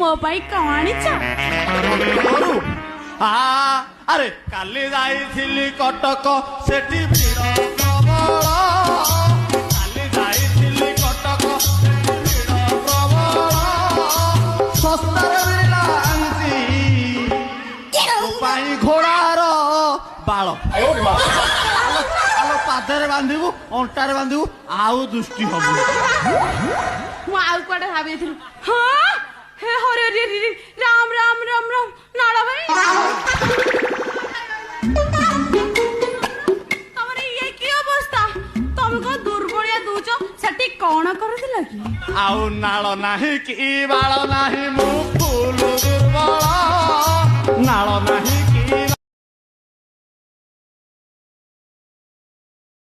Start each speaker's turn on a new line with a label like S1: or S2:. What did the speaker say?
S1: ମୋ ପାଇଁ କଣ ଆଣିଛ?
S2: ଆରେ କାଲି ଯାଇଥିଲି କଟକ ସେଠି ଭିଡ଼ ପ୍ରବଳ। କାଲି ଯାଇଥିଲି କଟକ ସେଠି ଭିଡ଼ ପ୍ରବଳ। ଶସ୍ତାରେ ମିଳିଲା ଆଣିଛି ତୋ ପାଇଁ ଘୋଡ଼ାର ବାଳ। ଆଲୋ ପାଦରେ ବାନ୍ଧିବୁ ଅଣ୍ଟାରେ ବାନ୍ଧିବୁ ଆଉ ଦୃଷ୍ଟି ହବୁ।
S1: ମୁଁ ଆଉ କୁଆଡେ ଭାବିଥିଲି। ହଁ ହେ ହରେ ରାମ ରାମ ରାମ ରାମ ନାଳ ଭାଇ ତମର ଇଏ କି ଅବସ୍ଥା? ତମେ କଣ ଦୁର୍ବଳିଆ ଦଉଛ? ସେଠି କଣ କରୁଥିଲ କି?
S2: ଆଉ ନାଳ ନାହିଁ କି ବାଳ ନାହିଁ ମୁଁ ଫୁଲ ଦୁର୍ବଳ। ନାଳ ନାହିଁ